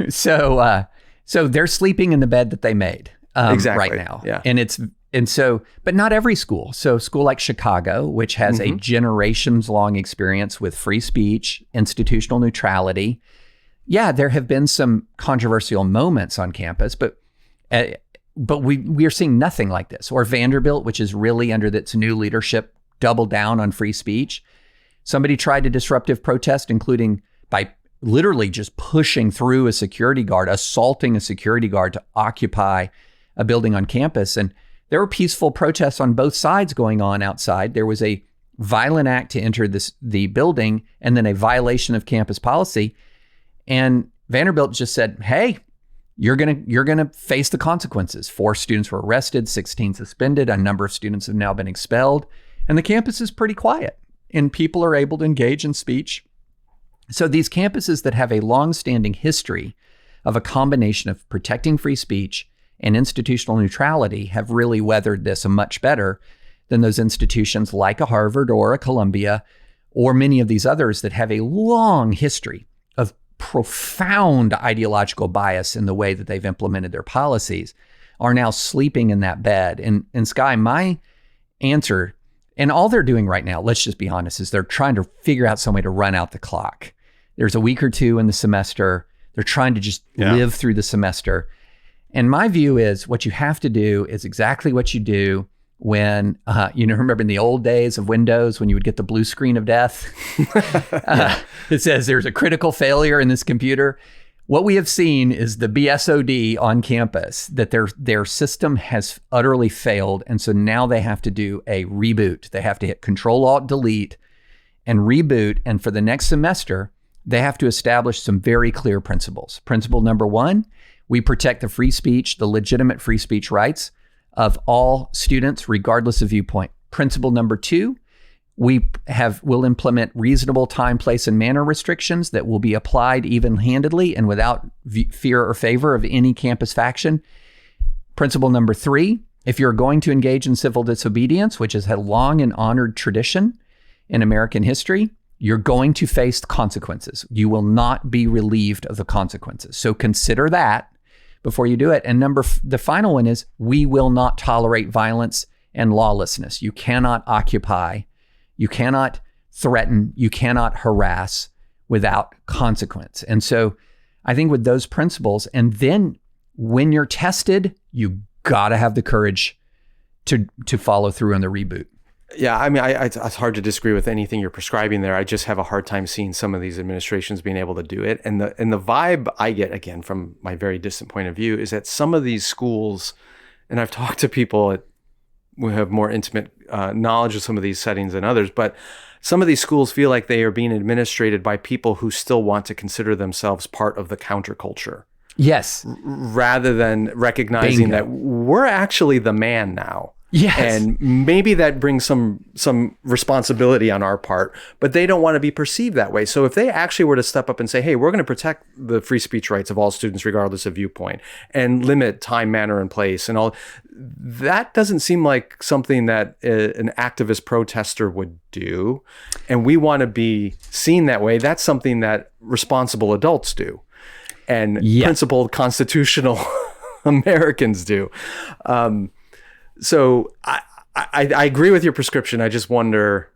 So they're sleeping in the bed that they made right now. Yeah. But not every school. So a school like Chicago, which has a generations long experience with free speech, institutional neutrality. Yeah, there have been some controversial moments on campus, but we are seeing nothing like this. Or Vanderbilt, which is really under its new leadership, doubled down on free speech. Somebody tried a disruptive protest, including by literally just pushing through a security guard, assaulting a security guard to occupy a building on campus. And there were peaceful protests on both sides going on outside. There was a violent act to enter the building and then a violation of campus policy. And Vanderbilt just said, hey, you're gonna face the consequences. 4 students were arrested, 16 suspended. A number of students have now been expelled. And the campus is pretty quiet and people are able to engage in speech. So these campuses that have a long-standing history of a combination of protecting free speech and institutional neutrality have really weathered this much better than those institutions like a Harvard or a Columbia or many of these others that have a long history of profound ideological bias in the way that they've implemented their policies, are now sleeping in that bed. And Skye, my answer, and all they're doing right now, let's just be honest, is they're trying to figure out some way to run out the clock. There's a week or two in the semester. They're trying to just live through the semester. And my view is what you have to do is exactly what you do when, remember in the old days of Windows when you would get the blue screen of death? It says there's a critical failure in this computer. What we have seen is the BSOD on campus, that their system has utterly failed. And so now they have to do a reboot. They have to hit Control-Alt-Delete and reboot. And for the next semester, they have to establish some very clear principles. Principle number 1, we protect the free speech, the legitimate free speech rights of all students, regardless of viewpoint. Principle number 2, we'll implement reasonable time, place, and manner restrictions that will be applied even-handedly and without fear or favor of any campus faction. Principle number 3, if you're going to engage in civil disobedience, which has had long and honored tradition in American history, you're going to face the consequences. You will not be relieved of the consequences. So consider that before you do it. And the final one is, we will not tolerate violence and lawlessness. You cannot occupy, you cannot threaten, you cannot harass without consequence. And so I think with those principles, and then when you're tested, you gotta have the courage to follow through on the reboot. Yeah, I mean, it's hard to disagree with anything you're prescribing there. I just have a hard time seeing some of these administrations being able to do it. And the vibe I get, again, from my very distant point of view, is that some of these schools, and I've talked to people who have more intimate knowledge of some of these settings than others, but some of these schools feel like they are being administrated by people who still want to consider themselves part of the counterculture. Yes. Rather than recognizing that we're actually the man now. Yes. And maybe that brings some responsibility on our part, but they don't want to be perceived that way. So if they actually were to step up and say, hey, we're going to protect the free speech rights of all students, regardless of viewpoint, and limit time, manner, and place, and all, that doesn't seem like something that an activist protester would do. And we want to be seen that way. That's something that responsible adults do, and principled constitutional Americans do. So I agree with your prescription. I just wonder,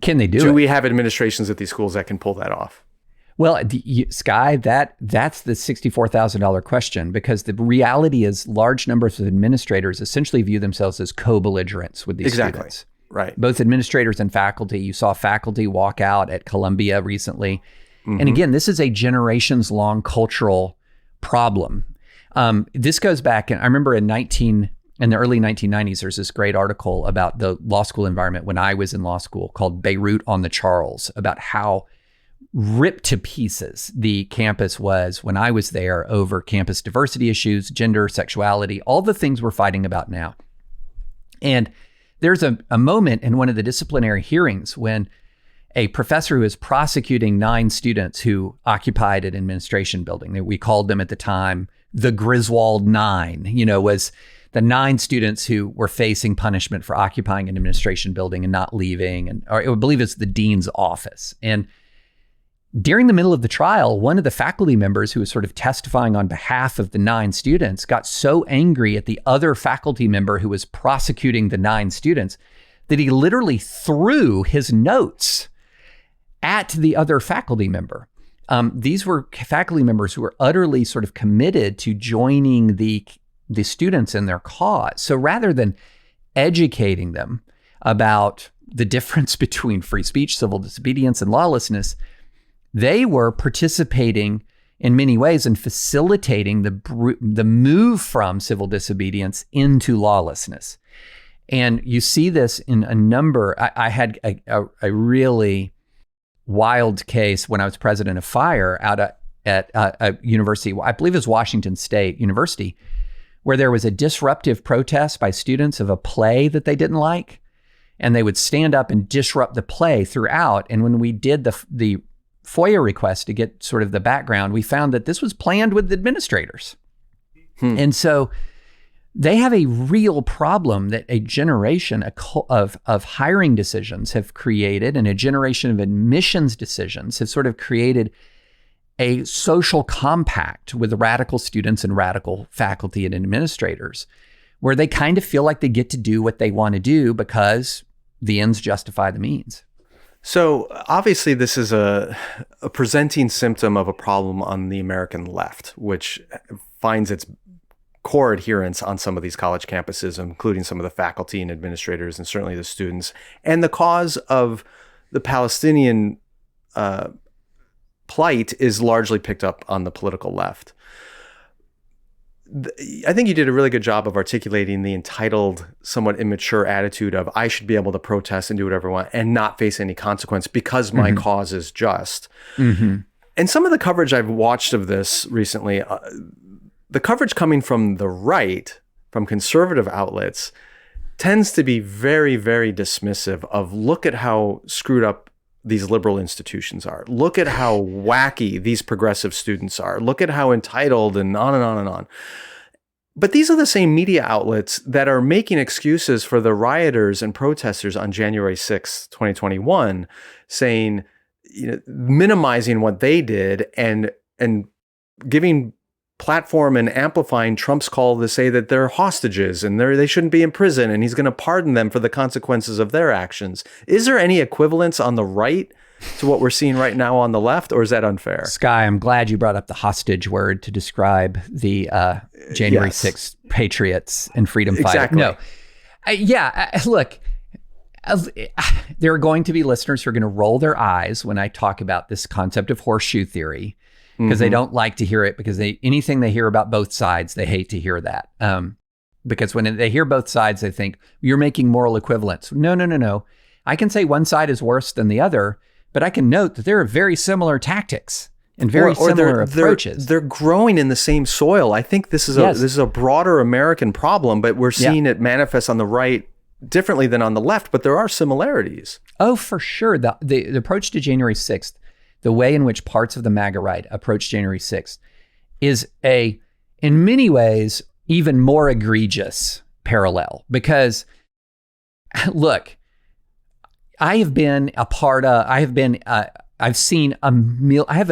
can they do it? Do we have administrations at these schools that can pull that off? Well, Skye, that's the $64,000 question, because the reality is large numbers of administrators essentially view themselves as co-belligerents with these students. Right. Both administrators and faculty. You saw faculty walk out at Columbia recently. And again, this is a generations-long cultural problem. This goes back, and I remember in the early 1990s, there's this great article about the law school environment when I was in law school called Beirut on the Charles, about how ripped to pieces the campus was when I was there over campus diversity issues, gender, sexuality, all the things we're fighting about now. And there's a moment in one of the disciplinary hearings when a professor who is prosecuting 9 students who occupied an administration building, we called them at the time the Griswold 9, was the 9 students who were facing punishment for occupying an administration building and not leaving, or I believe it's the dean's office. And during the middle of the trial, one of the faculty members who was sort of testifying on behalf of the 9 students got so angry at the other faculty member who was prosecuting the 9 students that he literally threw his notes at the other faculty member. These were faculty members who were utterly sort of committed to joining the students in their cause. So rather than educating them about the difference between free speech, civil disobedience, and lawlessness, they were participating in many ways in facilitating the move from civil disobedience into lawlessness. And you see this in a number. I had a really wild case when I was president of FIRE out at a university, I believe it was Washington State University, where there was a disruptive protest by students of a play that they didn't like. And they would stand up and disrupt the play throughout. And when we did the FOIA request to get sort of the background, we found that this was planned with administrators. And so they have a real problem that a generation of hiring decisions have created, and a generation of admissions decisions have sort of created a social compact with radical students and radical faculty and administrators, where they kind of feel like they get to do what they want to do because the ends justify the means. So obviously this is a presenting symptom of a problem on the American left, which finds its core adherents on some of these college campuses, including some of the faculty and administrators and certainly the students. And the cause of the Palestinian plight is largely picked up on the political left. I think you did a really good job of articulating the entitled, somewhat immature attitude of I should be able to protest and do whatever I want and not face any consequence because my cause is just. And some of the coverage I've watched of this recently, the coverage coming from the right, from conservative outlets, tends to be very, very dismissive of look at how screwed up these liberal institutions are. Look at how wacky these progressive students are. Look at how entitled and on and on and on. But these are the same media outlets that are making excuses for the rioters and protesters on January 6, 2021, saying, minimizing what they did and giving platform and amplifying Trump's call to say that they're hostages and they shouldn't be in prison and he's going to pardon them for the consequences of their actions. Is there any equivalence on the right to what we're seeing right now on the left, or is that unfair? Skye, I'm glad you brought up the hostage word to describe the January 6th patriots and freedom fighters. Exactly. No. Look, there are going to be listeners who are going to roll their eyes when I talk about this concept of horseshoe theory, because they don't like to hear it, because anything they hear about both sides, they hate to hear that. Because when they hear both sides, they think, you're making moral equivalence. No. I can say one side is worse than the other, but I can note that there are very similar tactics and very similar approaches. They're growing in the same soil. I think this is a broader American problem, but we're seeing it manifest on the right differently than on the left, but there are similarities. Oh, for sure. The approach to January 6th, the way in which parts of the MAGA right approach January 6th is in many ways, even more egregious parallel. Because, look, I have a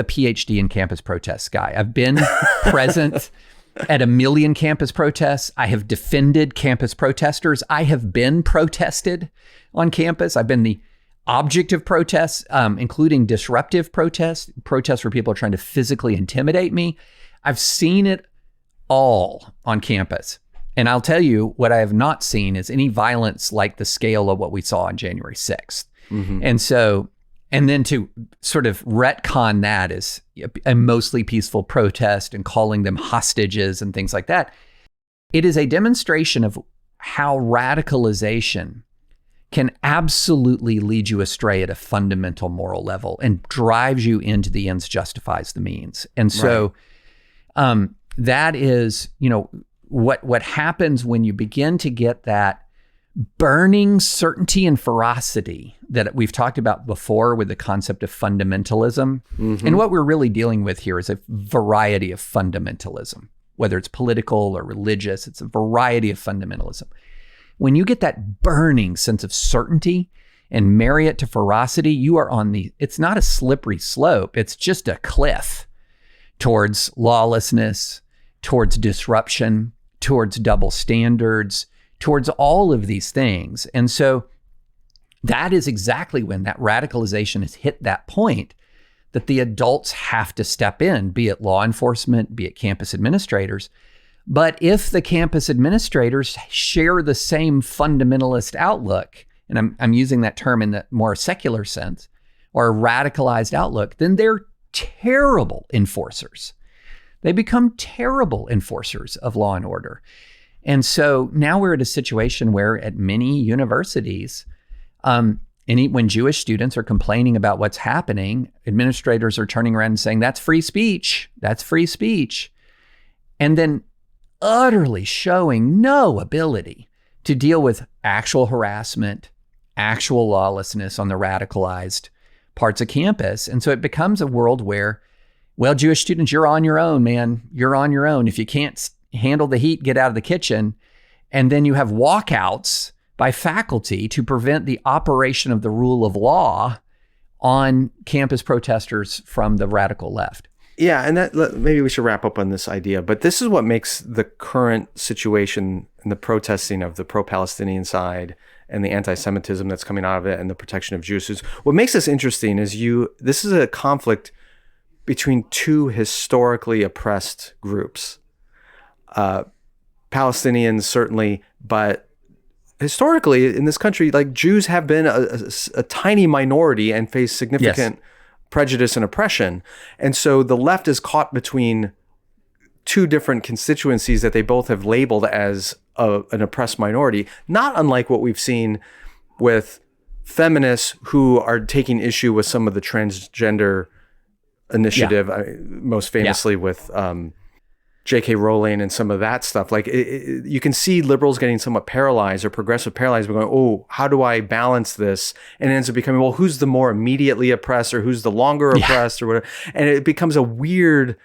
PhD in campus protests, Guy. I've been present at 1 million campus protests. I have defended campus protesters. I have been protested on campus. I've been the object of protests, including disruptive protests where people are trying to physically intimidate me. I've seen it all on campus. And I'll tell you, what I have not seen is any violence like the scale of what we saw on January 6th. And then to sort of retcon that as a mostly peaceful protest and calling them hostages and things like that, it is a demonstration of how radicalization can absolutely lead you astray at a fundamental moral level and drives you into the ends justifies the means. And so that is, what happens when you begin to get that burning certainty and ferocity that we've talked about before with the concept of fundamentalism. And what we're really dealing with here is a variety of fundamentalism, whether it's political or religious, it's a variety of fundamentalism. When you get that burning sense of certainty and marry it to ferocity, you are it's not a slippery slope, it's just a cliff towards lawlessness, towards disruption, towards double standards, towards all of these things. And so that is exactly when that radicalization has hit that point that the adults have to step in, be it law enforcement, be it campus administrators. But if the campus administrators share the same fundamentalist outlook, and I'm using that term in the more secular sense, or a radicalized outlook, then they're terrible enforcers. They become terrible enforcers of law and order. And so now we're at a situation where at many universities, when Jewish students are complaining about what's happening, administrators are turning around and saying, that's free speech. That's free speech. And then utterly showing no ability to deal with actual harassment, actual lawlessness on the radicalized parts of campus. And so it becomes a world where, well, Jewish students, you're on your own, man. You're on your own. If you can't handle the heat, get out of the kitchen. And then you have walkouts by faculty to prevent the operation of the rule of law on campus protesters from the radical left. Yeah, and maybe we should wrap up on this idea, but this is what makes the current situation and the protesting of the pro-Palestinian side and the anti-Semitism that's coming out of it and the protection of Jews. What makes this interesting is this is a conflict between two historically oppressed groups. Palestinians certainly, but historically in this country, like Jews have been a tiny minority and face significant prejudice and oppression. And so the left is caught between two different constituencies that they both have labeled as an oppressed minority, not unlike what we've seen with feminists who are taking issue with some of the transgender initiative, most famously with J.K. Rowling and some of that stuff. Like you can see liberals getting somewhat paralyzed or progressive paralyzed, going, oh, how do I balance this? And it ends up becoming, well, who's the more immediately oppressed or who's the longer oppressed or whatever? And it becomes a weird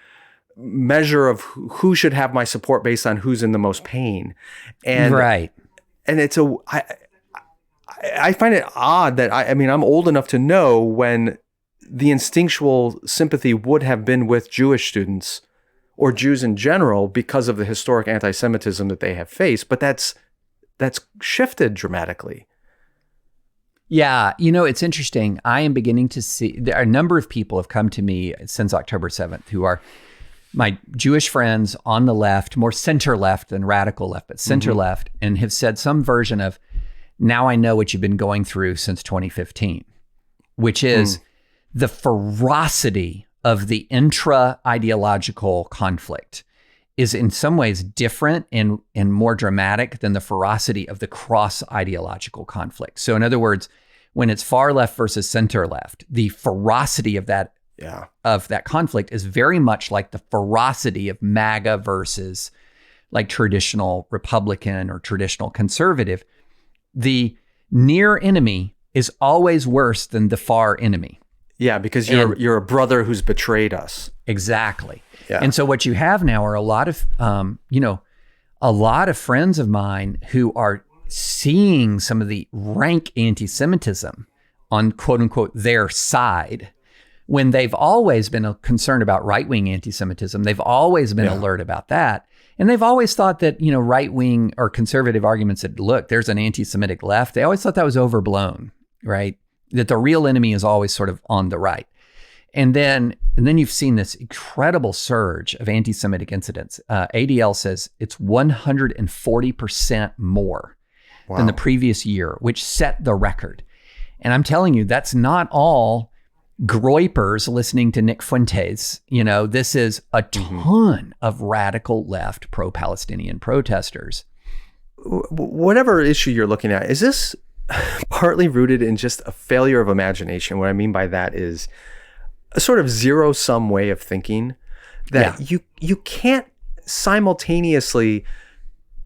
measure of who should have my support based on who's in the most pain. And and I find it odd that I'm old enough to know when the instinctual sympathy would have been with Jewish students or Jews in general because of the historic anti-Semitism that they have faced. But that's shifted dramatically. Yeah, it's interesting. I am beginning to see, there are a number of people have come to me since October 7th who are my Jewish friends on the left, more center left than radical left, but center left, and have said some version of, now I know what you've been going through since 2015, which is the ferocity of the intra-ideological conflict is in some ways different and more dramatic than the ferocity of the cross-ideological conflict. So in other words, when it's far left versus center left, the ferocity of that conflict is very much like the ferocity of MAGA versus like traditional Republican or traditional conservative. The near enemy is always worse than the far enemy. Yeah, because you're a brother who's betrayed us. Exactly. Yeah. And so what you have now are a lot of friends of mine who are seeing some of the rank anti-Semitism on quote unquote their side, when they've always been concerned about right-wing anti-Semitism. They've always been alert about that. And they've always thought that, right-wing or conservative arguments that, look, there's an anti-Semitic left. They always thought that was overblown, right? That the real enemy is always sort of on the right. And then you've seen this incredible surge of anti-Semitic incidents. ADL says it's 140% more than the previous year, which set the record. And I'm telling you, that's not all groypers listening to Nick Fuentes. This is a ton of radical left pro-Palestinian protesters. Whatever issue you're looking at, is this partly rooted in just a failure of imagination? What I mean by that is a sort of zero-sum way of thinking that you can't simultaneously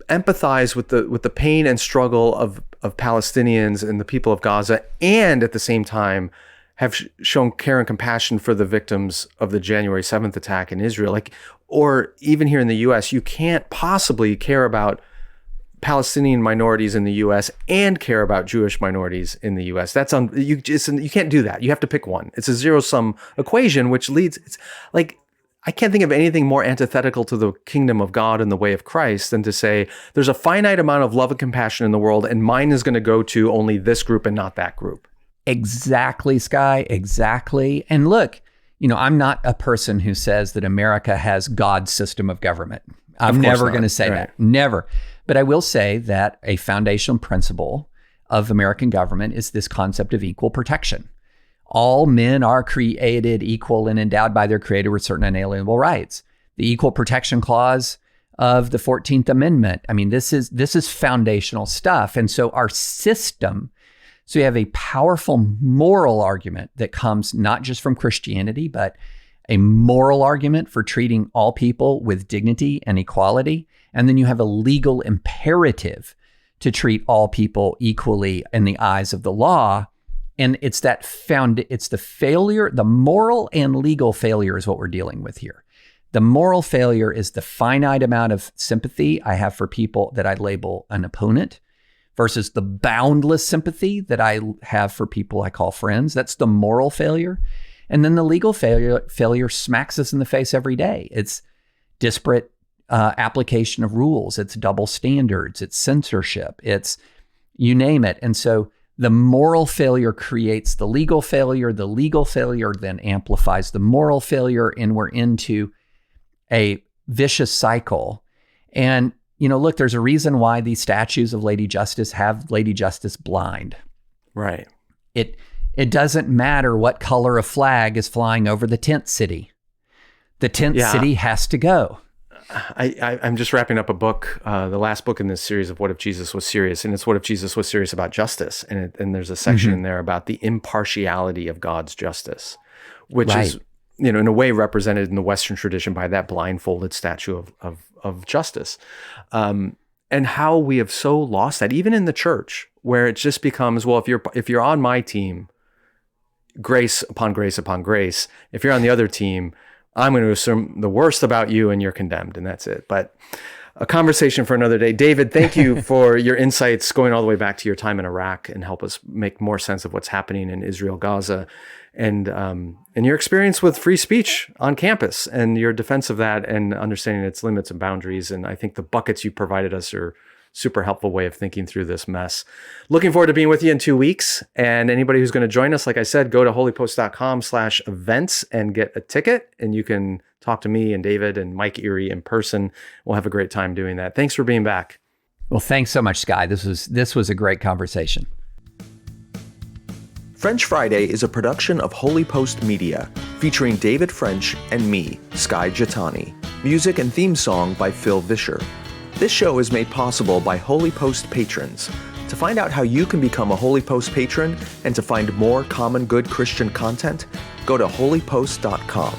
empathize with the pain and struggle of Palestinians and the people of Gaza, and at the same time have shown care and compassion for the victims of the January 7th attack in Israel. Or even here in the U.S., you can't possibly care about Palestinian minorities in the U.S. and care about Jewish minorities in the U.S. You can't do that. You have to pick one. It's a zero-sum equation, which leads. It's like, I can't think of anything more antithetical to the kingdom of God and the way of Christ than to say there's a finite amount of love and compassion in the world, and mine is going to go to only this group and not that group. Exactly, Skye. Exactly. And look, I'm not a person who says that America has God's system of government. I'm never going to say that. Never. But I will say that a foundational principle of American government is this concept of equal protection. All men are created equal and endowed by their Creator with certain inalienable rights. The Equal Protection Clause of the 14th Amendment. I mean, this is foundational stuff. And so our system, so you have a powerful moral argument that comes not just from Christianity, but a moral argument for treating all people with dignity and equality. And then you have a legal imperative to treat all people equally in the eyes of the law. And it's it's the failure, the moral and legal failure is what we're dealing with here. The moral failure is the finite amount of sympathy I have for people that I label an opponent versus the boundless sympathy that I have for people I call friends. That's the moral failure. And then the legal failure smacks us in the face every day. It's disparate application of rules. It's double standards. It's censorship. It's you name it. And so the moral failure creates the legal failure. The legal failure then amplifies the moral failure. And we're into a vicious cycle. And, look, there's a reason why these statues of Lady Justice have Lady Justice blind. Right. It doesn't matter what color of flag is flying over the tent city. The tent city has to go. I'm just wrapping up a book, the last book in this series of What If Jesus Was Serious? And it's What If Jesus Was Serious About Justice? And there's a section in there about the impartiality of God's justice, which is, in a way represented in the Western tradition by that blindfolded statue of justice. And how we have so lost that, even in the church, where it just becomes, well, if you're on my team, grace upon grace upon grace. If you're on the other team, I'm going to assume the worst about you and you're condemned, and that's it. But a conversation for another day. David, thank you for your insights going all the way back to your time in Iraq and help us make more sense of what's happening in Israel, Gaza, and your experience with free speech on campus and your defense of that and understanding its limits and boundaries. And I think the buckets you provided us are super helpful way of thinking through this mess. Looking forward to being with you in 2 weeks. And anybody who's going to join us, like I said, go to holypost.com/events and get a ticket. And you can talk to me and David and Mike Erie in person. We'll have a great time doing that. Thanks for being back. Well, thanks so much, Skye. This was a great conversation. French Friday is a production of Holy Post Media, featuring David French and me, Skye Jatani. Music and theme song by Phil Vischer. This show is made possible by Holy Post patrons. To find out how you can become a Holy Post patron and to find more common good Christian content, go to holypost.com.